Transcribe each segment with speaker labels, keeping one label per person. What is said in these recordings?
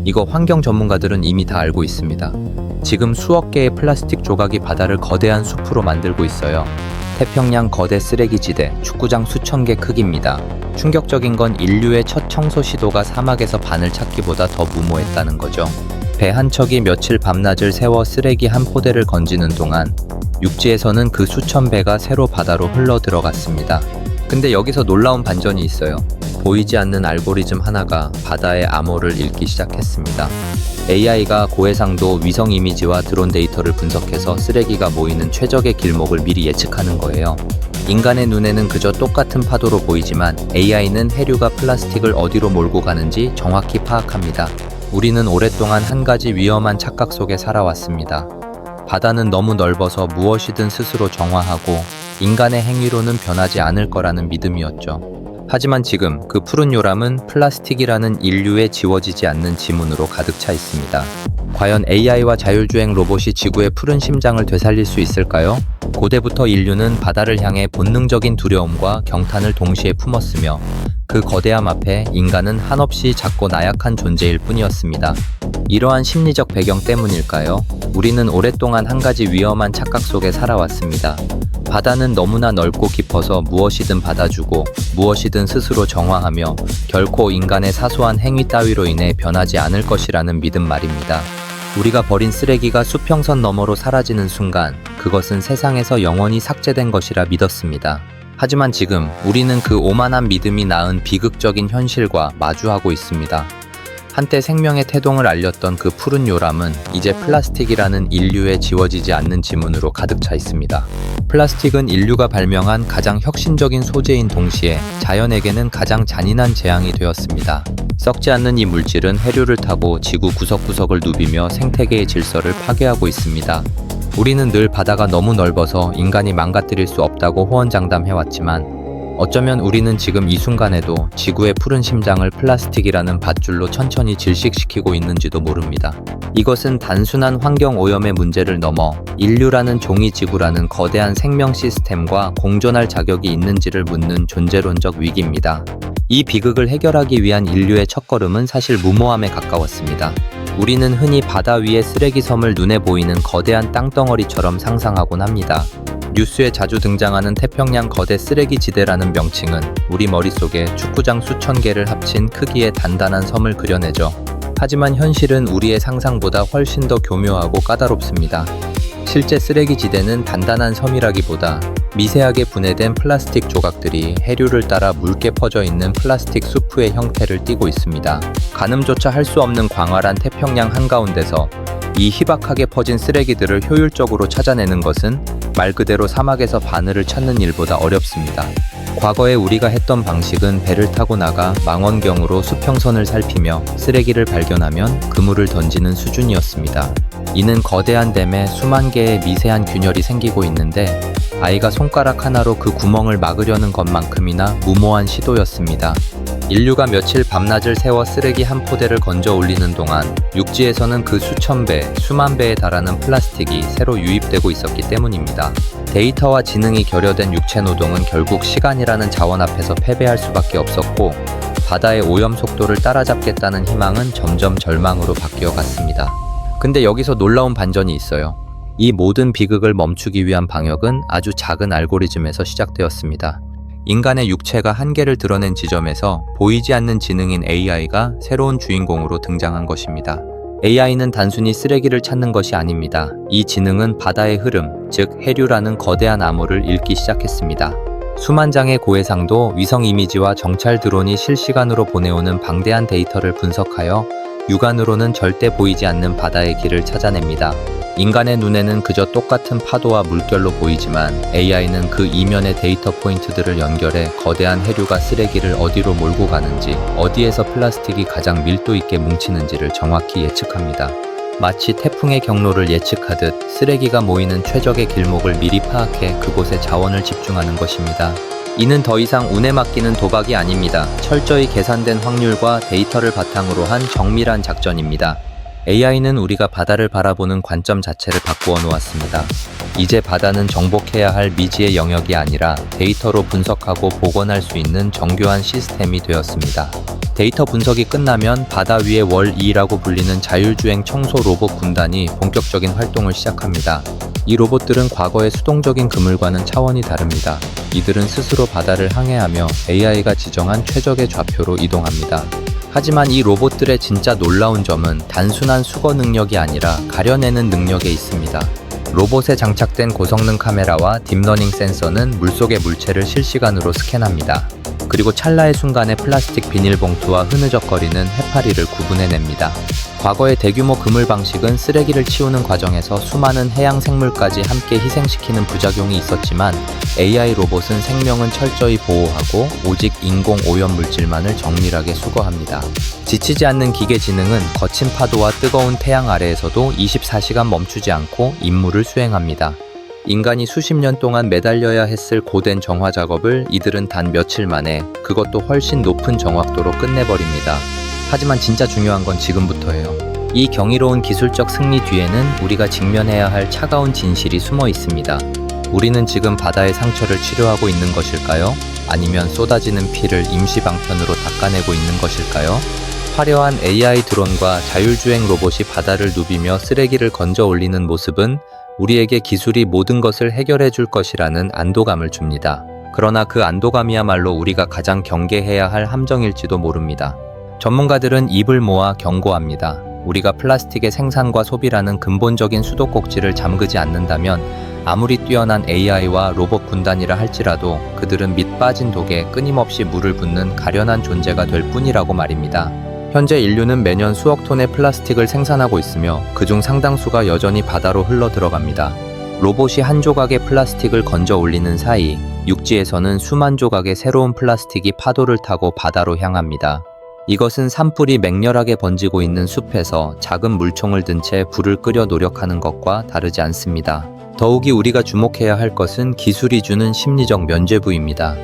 Speaker 1: 이거 환경 전문가들은 이미 다 알고 있습니다. 지금 수억 개의 플라스틱 조각이 바다를 거대한 숲으로 만들고 있어요. 태평양 거대 쓰레기지대, 축구장 수천 개 크기입니다. 충격적인 건 인류의 첫 청소 시도가 사막에서 바늘 찾기보다 더 무모했다는 거죠. 배 한 척이 며칠 밤낮을 세워 쓰레기 한 포대를 건지는 동안 육지에서는 그 수천 배가 새로 바다로 흘러 들어갔습니다. 근데 여기서 놀라운 반전이 있어요. 보이지 않는 알고리즘 하나가 바다의 암호를 읽기 시작했습니다. AI가 고해상도 위성 이미지와 드론 데이터를 분석해서 쓰레기가 모이는 최적의 길목을 미리 예측하는 거예요. 인간의 눈에는 그저 똑같은 파도로 보이지만 AI는 해류가 플라스틱을 어디로 몰고 가는지 정확히 파악합니다. 우리는 오랫동안 한 가지 위험한 착각 속에 살아왔습니다. 바다는 너무 넓어서 무엇이든 스스로 정화하고 인간의 행위로는 변하지 않을 거라는 믿음이었죠. 하지만 지금 그 푸른 요람은 플라스틱이라는 인류의 지워지지 않는 지문으로 가득 차 있습니다. 과연 AI와 자율주행 로봇이 지구의 푸른 심장을 되살릴 수 있을까요? 고대부터 인류는 바다를 향해 본능적인 두려움과 경탄을 동시에 품었으며 그 거대함 앞에 인간은 한없이 작고 나약한 존재일 뿐이었습니다. 이러한 심리적 배경 때문일까요? 우리는 오랫동안 한 가지 위험한 착각 속에 살아왔습니다. 바다는 너무나 넓고 깊어서 무엇이든 받아주고 무엇이든 스스로 정화하며 결코 인간의 사소한 행위 따위로 인해 변하지 않을 것이라는 믿음 말입니다. 우리가 버린 쓰레기가 수평선 너머로 사라지는 순간 그것은 세상에서 영원히 삭제된 것이라 믿었습니다. 하지만 지금 우리는 그 오만한 믿음이 낳은 비극적인 현실과 마주하고 있습니다. 한때 생명의 태동을 알렸던 그 푸른 요람은 이제 플라스틱이라는 인류의 지워지지 않는 지문으로 가득 차 있습니다. 플라스틱은 인류가 발명한 가장 혁신적인 소재인 동시에 자연에게는 가장 잔인한 재앙이 되었습니다. 썩지 않는 이 물질은 해류를 타고 지구 구석구석을 누비며 생태계의 질서를 파괴하고 있습니다. 우리는 늘 바다가 너무 넓어서 인간이 망가뜨릴 수 없다고 호언장담해왔지만 어쩌면 우리는 지금 이 순간에도 지구의 푸른 심장을 플라스틱이라는 밧줄로 천천히 질식시키고 있는지도 모릅니다. 이것은 단순한 환경 오염의 문제를 넘어 인류라는 종이지구라는 거대한 생명 시스템과 공존할 자격이 있는지를 묻는 존재론적 위기입니다. 이 비극을 해결하기 위한 인류의 첫걸음은 사실 무모함에 가까웠습니다. 우리는 흔히 바다 위의 쓰레기 섬을 눈에 보이는 거대한 땅덩어리처럼 상상하곤 합니다. 뉴스에 자주 등장하는 태평양 거대 쓰레기 지대라는 명칭은 우리 머릿속에 축구장 수천 개를 합친 크기의 단단한 섬을 그려내죠. 하지만 현실은 우리의 상상보다 훨씬 더 교묘하고 까다롭습니다. 실제 쓰레기 지대는 단단한 섬이라기보다 미세하게 분해된 플라스틱 조각들이 해류를 따라 묽게 퍼져 있는 플라스틱 수프의 형태를 띠고 있습니다. 가늠조차 할 수 없는 광활한 태평양 한가운데서 이 희박하게 퍼진 쓰레기들을 효율적으로 찾아내는 것은 말 그대로 사막에서 바늘을 찾는 일보다 어렵습니다. 과거에 우리가 했던 방식은 배를 타고 나가 망원경으로 수평선을 살피며 쓰레기를 발견하면 그물을 던지는 수준이었습니다. 이는 거대한 댐에 수만 개의 미세한 균열이 생기고 있는데 아이가 손가락 하나로 그 구멍을 막으려는 것만큼이나 무모한 시도였습니다. 인류가 며칠 밤낮을 세워 쓰레기 한 포대를 건져 올리는 동안 육지에서는 그 수천 배, 수만 배에 달하는 플라스틱이 새로 유입되고 있었기 때문입니다. 데이터와 지능이 결여된 육체 노동은 결국 시간이라는 자원 앞에서 패배할 수밖에 없었고 바다의 오염 속도를 따라잡겠다는 희망은 점점 절망으로 바뀌어갔습니다. 근데 여기서 놀라운 반전이 있어요. 이 모든 비극을 멈추기 위한 방역은 아주 작은 알고리즘에서 시작되었습니다. 인간의 육체가 한계를 드러낸 지점에서 보이지 않는 지능인 AI가 새로운 주인공으로 등장한 것입니다. AI는 단순히 쓰레기를 찾는 것이 아닙니다. 이 지능은 바다의 흐름, 즉 해류라는 거대한 암호를 읽기 시작했습니다. 수만 장의 고해상도 위성 이미지와 정찰 드론이 실시간으로 보내오는 방대한 데이터를 분석하여 육안으로는 절대 보이지 않는 바다의 길을 찾아냅니다. 인간의 눈에는 그저 똑같은 파도와 물결로 보이지만 AI는 그 이면의 데이터 포인트들을 연결해 거대한 해류가 쓰레기를 어디로 몰고 가는지, 어디에서 플라스틱이 가장 밀도 있게 뭉치는지를 정확히 예측합니다. 마치 태풍의 경로를 예측하듯 쓰레기가 모이는 최적의 길목을 미리 파악해 그곳에 자원을 집중하는 것입니다. 이는 더 이상 운에 맡기는 도박이 아닙니다. 철저히 계산된 확률과 데이터를 바탕으로 한 정밀한 작전입니다. AI는 우리가 바다를 바라보는 관점 자체를 바꾸어 놓았습니다. 이제 바다는 정복해야 할 미지의 영역이 아니라 데이터로 분석하고 복원할 수 있는 정교한 시스템이 되었습니다. 데이터 분석이 끝나면 바다 위의 월 2라고 불리는 자율주행 청소 로봇 군단이 본격적인 활동을 시작합니다. 이 로봇들은 과거의 수동적인 그물과는 차원이 다릅니다. 이들은 스스로 바다를 항해하며 AI가 지정한 최적의 좌표로 이동합니다. 하지만 이 로봇들의 진짜 놀라운 점은 단순한 수거 능력이 아니라 가려내는 능력에 있습니다. 로봇에 장착된 고성능 카메라와 딥러닝 센서는 물속의 물체를 실시간으로 스캔합니다. 그리고 찰나의 순간에 플라스틱 비닐봉투와 흐느적거리는 해파리를 구분해냅니다. 과거의 대규모 그물 방식은 쓰레기를 치우는 과정에서 수많은 해양 생물까지 함께 희생시키는 부작용이 있었지만 AI 로봇은 생명은 철저히 보호하고 오직 인공 오염 물질만을 정밀하게 수거합니다. 지치지 않는 기계 지능은 거친 파도와 뜨거운 태양 아래에서도 24시간 멈추지 않고 임무를 수행합니다. 인간이 수십 년 동안 매달려야 했을 고된 정화 작업을 이들은 단 며칠 만에 그것도 훨씬 높은 정확도로 끝내버립니다. 하지만 진짜 중요한 건 지금부터예요. 이 경이로운 기술적 승리 뒤에는 우리가 직면해야 할 차가운 진실이 숨어 있습니다. 우리는 지금 바다의 상처를 치료하고 있는 것일까요? 아니면 쏟아지는 피를 임시 방편으로 닦아내고 있는 것일까요? 화려한 AI 드론과 자율주행 로봇이 바다를 누비며 쓰레기를 건져 올리는 모습은 우리에게 기술이 모든 것을 해결해 줄 것이라는 안도감을 줍니다. 그러나 그 안도감이야말로 우리가 가장 경계해야 할 함정일지도 모릅니다. 전문가들은 입을 모아 경고합니다. 우리가 플라스틱의 생산과 소비라는 근본적인 수도꼭지를 잠그지 않는다면 아무리 뛰어난 AI와 로봇 군단이라 할지라도 그들은 밑 빠진 독에 끊임없이 물을 붓는 가련한 존재가 될 뿐이라고 말입니다. 현재 인류는 매년 수억 톤의 플라스틱을 생산하고 있으며 그중 상당수가 여전히 바다로 흘러 들어갑니다. 로봇이 한 조각의 플라스틱을 건져 올리는 사이 육지에서는 수만 조각의 새로운 플라스틱이 파도를 타고 바다로 향합니다. 이것은 산불이 맹렬하게 번지고 있는 숲에서 작은 물총을 든 채 불을 끄려 노력하는 것과 다르지 않습니다. 더욱이 우리가 주목해야 할 것은 기술이 주는 심리적 면죄부입니다.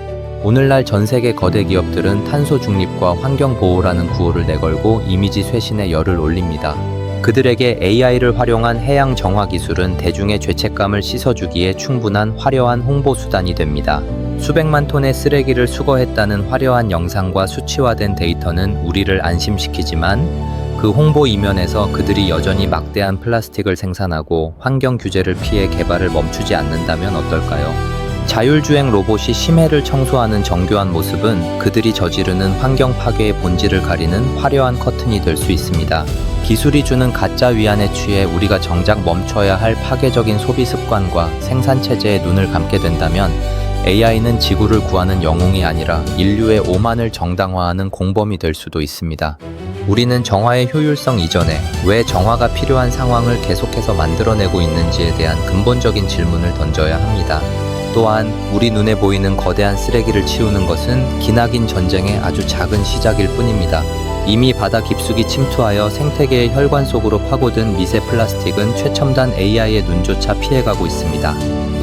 Speaker 1: 오늘날 전 세계 거대 기업들은 탄소 중립과 환경 보호라는 구호를 내걸고 이미지 쇄신에 열을 올립니다. 그들에게 AI를 활용한 해양 정화 기술은 대중의 죄책감을 씻어주기에 충분한 화려한 홍보 수단이 됩니다. 수백만 톤의 쓰레기를 수거했다는 화려한 영상과 수치화된 데이터는 우리를 안심시키지만 그 홍보 이면에서 그들이 여전히 막대한 플라스틱을 생산하고 환경 규제를 피해 개발을 멈추지 않는다면 어떨까요? 자율주행 로봇이 심해를 청소하는 정교한 모습은 그들이 저지르는 환경 파괴의 본질을 가리는 화려한 커튼이 될 수 있습니다. 기술이 주는 가짜 위안에 취해 우리가 정작 멈춰야 할 파괴적인 소비 습관과 생산 체제에 눈을 감게 된다면 AI는 지구를 구하는 영웅이 아니라 인류의 오만을 정당화하는 공범이 될 수도 있습니다. 우리는 정화의 효율성 이전에 왜 정화가 필요한 상황을 계속해서 만들어내고 있는지에 대한 근본적인 질문을 던져야 합니다. 또한 우리 눈에 보이는 거대한 쓰레기를 치우는 것은 기나긴 전쟁의 아주 작은 시작일 뿐입니다. 이미 바다 깊숙이 침투하여 생태계의 혈관 속으로 파고든 미세 플라스틱은 최첨단 AI의 눈조차 피해가고 있습니다.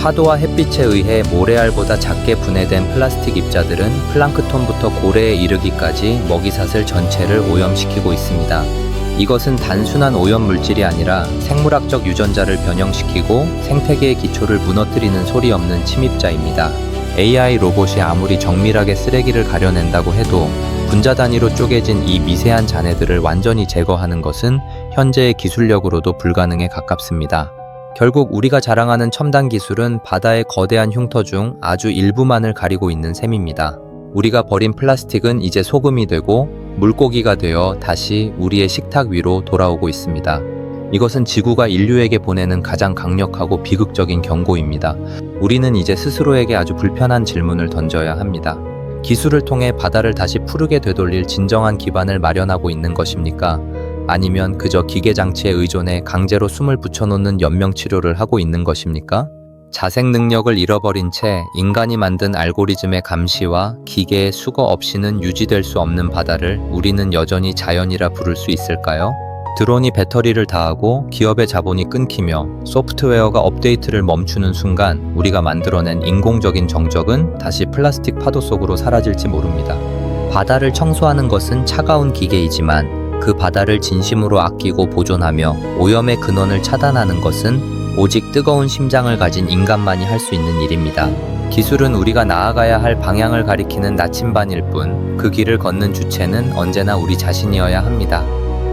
Speaker 1: 파도와 햇빛에 의해 모래알보다 작게 분해된 플라스틱 입자들은 플랑크톤부터 고래에 이르기까지 먹이사슬 전체를 오염시키고 있습니다. 이것은 단순한 오염 물질이 아니라 생물학적 유전자를 변형시키고 생태계의 기초를 무너뜨리는 소리 없는 침입자입니다. AI 로봇이 아무리 정밀하게 쓰레기를 가려낸다고 해도 분자 단위로 쪼개진 이 미세한 잔해들을 완전히 제거하는 것은 현재의 기술력으로도 불가능에 가깝습니다. 결국 우리가 자랑하는 첨단 기술은 바다의 거대한 흉터 중 아주 일부만을 가리고 있는 셈입니다. 우리가 버린 플라스틱은 이제 소금이 되고 물고기가 되어 다시 우리의 식탁 위로 돌아오고 있습니다. 이것은 지구가 인류에게 보내는 가장 강력하고 비극적인 경고입니다. 우리는 이제 스스로에게 아주 불편한 질문을 던져야 합니다. 기술을 통해 바다를 다시 푸르게 되돌릴 진정한 기반을 마련하고 있는 것입니까? 아니면 그저 기계 장치에 의존해 강제로 숨을 붙여놓는 연명치료를 하고 있는 것입니까? 자생 능력을 잃어버린 채 인간이 만든 알고리즘의 감시와 기계의 수거 없이는 유지될 수 없는 바다를 우리는 여전히 자연이라 부를 수 있을까요? 드론이 배터리를 다하고 기업의 자본이 끊기며 소프트웨어가 업데이트를 멈추는 순간 우리가 만들어낸 인공적인 정적은 다시 플라스틱 파도 속으로 사라질지 모릅니다. 바다를 청소하는 것은 차가운 기계이지만 그 바다를 진심으로 아끼고 보존하며 오염의 근원을 차단하는 것은 오직 뜨거운 심장을 가진 인간만이 할 수 있는 일입니다. 기술은 우리가 나아가야 할 방향을 가리키는 나침반일 뿐, 그 길을 걷는 주체는 언제나 우리 자신이어야 합니다.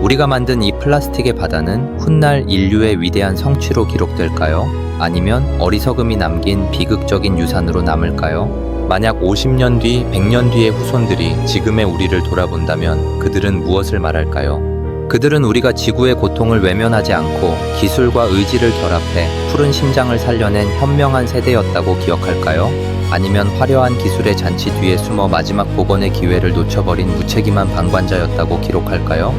Speaker 1: 우리가 만든 이 플라스틱의 바다는 훗날 인류의 위대한 성취로 기록될까요? 아니면 어리석음이 남긴 비극적인 유산으로 남을까요? 만약 50년 뒤, 100년 뒤의 후손들이 지금의 우리를 돌아본다면 그들은 무엇을 말할까요? 그들은 우리가 지구의 고통을 외면하지 않고 기술과 의지를 결합해 푸른 심장을 살려낸 현명한 세대였다고 기억할까요? 아니면 화려한 기술의 잔치 뒤에 숨어 마지막 복원의 기회를 놓쳐버린 무책임한 방관자였다고 기록할까요?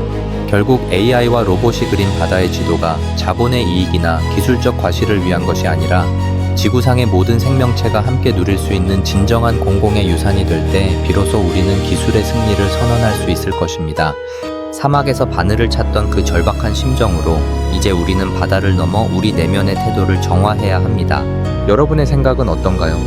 Speaker 1: 결국 AI와 로봇이 그린 바다의 지도가 자본의 이익이나 기술적 과실을 위한 것이 아니라 지구상의 모든 생명체가 함께 누릴 수 있는 진정한 공공의 유산이 될 때 비로소 우리는 기술의 승리를 선언할 수 있을 것입니다. 사막에서 바늘을 찾던 그 절박한 심정으로 이제 우리는 바다를 넘어 우리 내면의 태도를 정화해야 합니다. 여러분의 생각은 어떤가요?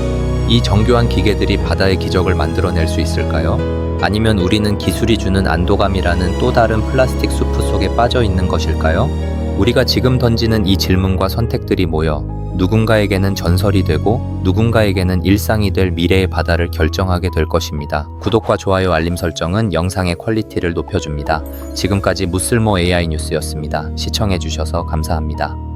Speaker 1: 이 정교한 기계들이 바다의 기적을 만들어낼 수 있을까요? 아니면 우리는 기술이 주는 안도감이라는 또 다른 플라스틱 수프 속에 빠져 있는 것일까요? 우리가 지금 던지는 이 질문과 선택들이 모여 누군가에게는 전설이 되고 누군가에게는 일상이 될 미래의 바다를 결정하게 될 것입니다. 구독과 좋아요, 알림 설정은 영상의 퀄리티를 높여줍니다. 지금까지 무쓸모 AI 뉴스였습니다. 시청해주셔서 감사합니다.